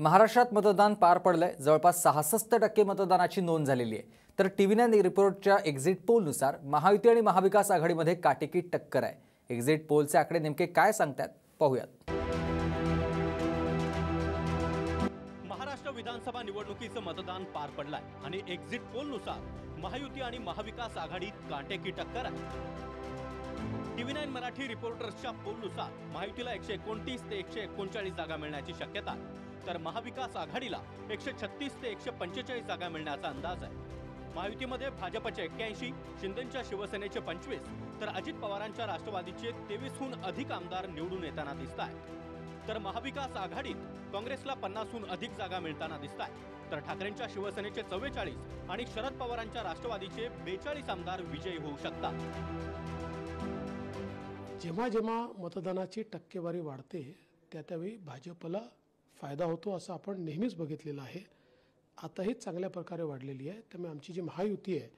महाराष्ट्रात मतदान पार पडलंय। जवळपास 66% मतदानाची नोंद झालेली आहे। तर TV9 रिपोर्टच्या एक्झिट पोलनुसार महायुती आणि महाविकास आघाडीमध्ये काटेकी टक्कर आहे। एक्झिट पोलचे आकडे नेमके काय सांगतात पाहूयात। महाराष्ट्र विधानसभा निवडणुकीचं मतदान पार पडलंय आणि एक्झिट पोलनुसार महायुती आणि महाविकास आघाडीत काटेकी टक्कर आहे। TV9 मराठी रिपोर्टर्सच्या पोलनुसार महायुतीला 129 ते 139 जागा मिळण्याची शक्यता आहे, तर महाविकास आघाडीला 136 ते 145 जागा मिळण्याचा अंदाज आहे। महायुतीमध्ये भाजपचे 81, शिंदेंच्या शिवसेनेचे 25, तर अजित पवारांच्या राष्ट्रवादीचे 23हून अधिक आमदार निवडून येताना दिसतायत। तर महाविकास आघाडीत काँग्रेसला 50हून अधिक जागा मिळताना दिसतायत, तर ठाकरेंच्या शिवसेनेचे 44 आणि शरद पवारांच्या राष्ट्रवादीचे 42 आमदार विजयी होऊ शकतात। जेव्हा जेव्हा मतदानाची टक्केवारी वाढते त्यावेळी भाजपला फायदा होतो असं आपण नेहमीच बघितलेलं आहे। आताही चांगल्या प्रकारे वाढलेली आहे, त्यामुळे आमची जी महायुती आहे,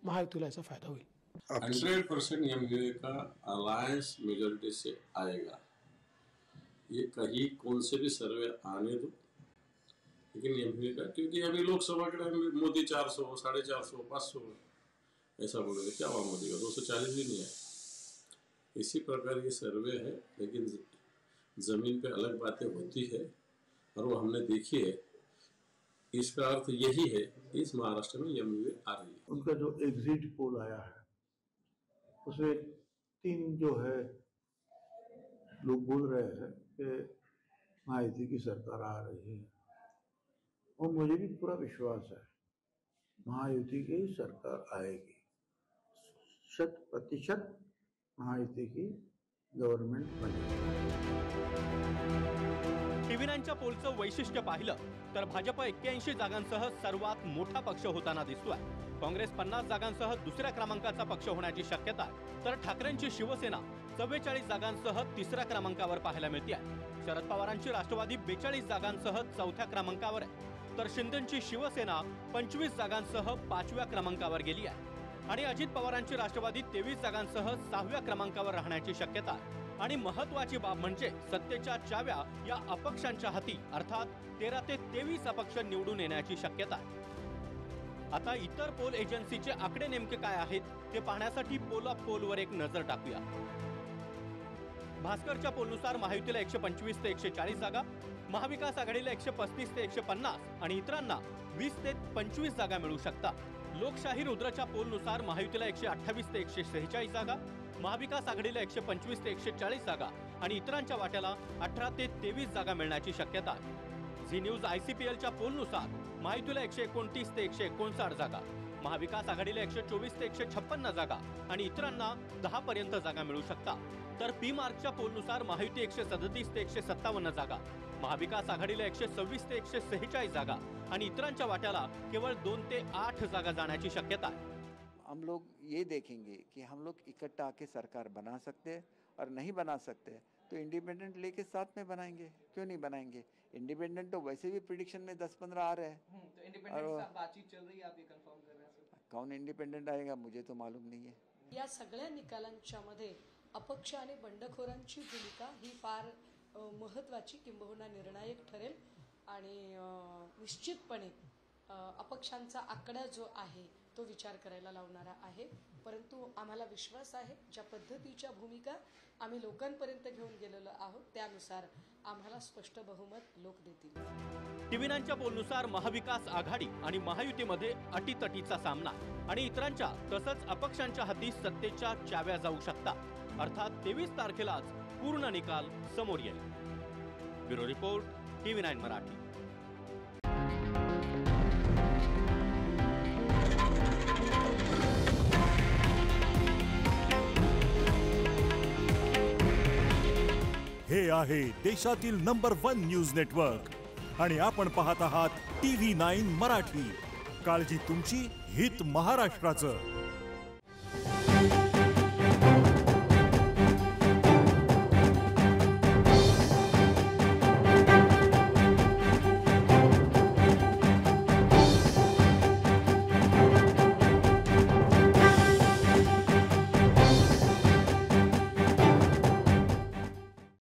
महायुतीला याचा फायदा होईल। 100% एमयूए का अलायंस मेजॉरिटी से आएगा। ये कहीं कौन से भी सर्वे आने दो, लेकिन एमयूए का, क्योंकि अभी लोकसभा के टाइम में मोदी 400, 450, 500 ऐसा बोलेंगे, क्या हुआ मोदी का 240 भी नहीं है। इसी प्रकार ये सर्वे है, लेकिन जमीन पे अलग बातें होती है और वो हमने देखी है। इसका अर्थ यही है इस महाराष्ट्र में एमयूए आ रही है। उनका जो एग्जिट पोल आया है उसमें 3 जो है लोग बोल रहे हैं कि महायुति की सरकार आ रही है, और मुझे भी पूरा विश्वास है महायुति की सरकार आएगी। 100% महायुति की गवर्नमेंट बनेगी। TV9च्या पोलचं वैशिष्ट्य पाहिलं तर भाजप 81 जागांसह सर्वात मोठा पक्ष होताना दिसतोय। काँग्रेस 50 जागांसह दुसऱ्या क्रमांकाचा पक्ष होण्याची शक्यता आहे, तर ठाकरेंची शिवसेना 44 जागांसह तिसऱ्या क्रमांकावर पाहायला मिळते आहे। शरद पवारांची राष्ट्रवादी 42 जागांसह चौथ्या क्रमांकावर आहे, तर शिंदेंची शिवसेना 25 जागांसह 5व्या क्रमांकावर गेली आहे आणि अजित पवारांची राष्ट्रवादी 23 जागांसह 6व्या क्रमांकावर राहण्याची शक्यता आहे। आणि महत्त्वाची बाब म्हणजे सत्तेच्या चाव्या या अपक्षांच्या हाती, अर्थात 13 ते 23 अपक्ष निवडून येण्याची शक्यता आहे। आता इतर पोल एजन्सीचे आकडे नेमके काय आहेत ते पाहण्यासाठी पोलवर एक नजर टाकूया। भास्करच्या पोलनुसार महायुतीला 125 ते 140 जागा, महाविकास आघाडीला 135 ते 150 आणि इतरांना 20 ते 25 जागा मिळू शकतात। लोकशाही रुद्रच्या पोलनुसार महायुतीला 128 ते 146 जागा, महाविकास आघाडीला 125 ते 140 जागा आणि इतरांच्या वाट्याला 18 ते 23 जागा मिळण्याची शक्यता आहे। झी न्यूज ICPLच्या पोलनुसार महायुतीला 129 ते 159 जागा, महाविकास आघाडीला 124 ते 156 जागा आणि इतरांना 10 पर्यंत जागा मिळू शकतात। तर P-Markच्या पोलनुसार महायुती 137 ते 157 जागा, महाविकास आघाडीला 126 ते 146 जागा आणि इतरांच्या वाट्याला केवळ 2 ते 8 जागा जाण्याची शक्यता आहे। हम लोग ये देखेंगे कि हम लोग इकट्ठा आके सरकार बना सकते हैं, और नहीं बना सकते तो इंडिपेंडेंट लेके साथ में बनाएंगे। क्यों नहीं बनाएंगे? इंडिपेंडेंट तो वैसे भी प्रिडिक्शन में 10-15 आ रहे हैं, तो इंडिपेंडेंट से बातचीत चल रही है, आप ये कंफर्म कर रहे हैं? कौन इंडिपेंडेंट आएगा मुझे तो मालूम नहीं है। या सगळ्या निकालांच्या मध्ये अपक्ष आणि बंडखोरांची भूमिका ही फार महत्त्वाची किंबहुना निर्णायक ठरेल आणि निश्चितपणे अपक्षांचा आकडा जो आहे तो विचार करायला लावणारा आहे। परंतु आम्हाला विश्वास आहे ज्या पद्धतीच्या भूमिका आम्ही लोकांपर्यंत घेऊन गेलेलो आहोत त्यानुसार आम्हाला स्पष्ट बहुमत लोक देतील। TV9च्या पोलनुसार महाविकास आघाडी आणि महायुतीमध्ये अटीतटीचा सामना आणि इतरांच्या तसंच अपक्षांच्या हाती सत्तेच्या चाव्या जाऊ शकतात, अर्थात 23 तारखेलाच पूर्ण निकाल समोर येईल। Bureau report TV9 Marathi. हे आहे देशातील नंबर 1 न्यूज नेटवर्क आणि आपण पाहत आहात TV9 मराठी। काळजी तुमची, हित महाराष्ट्राचं।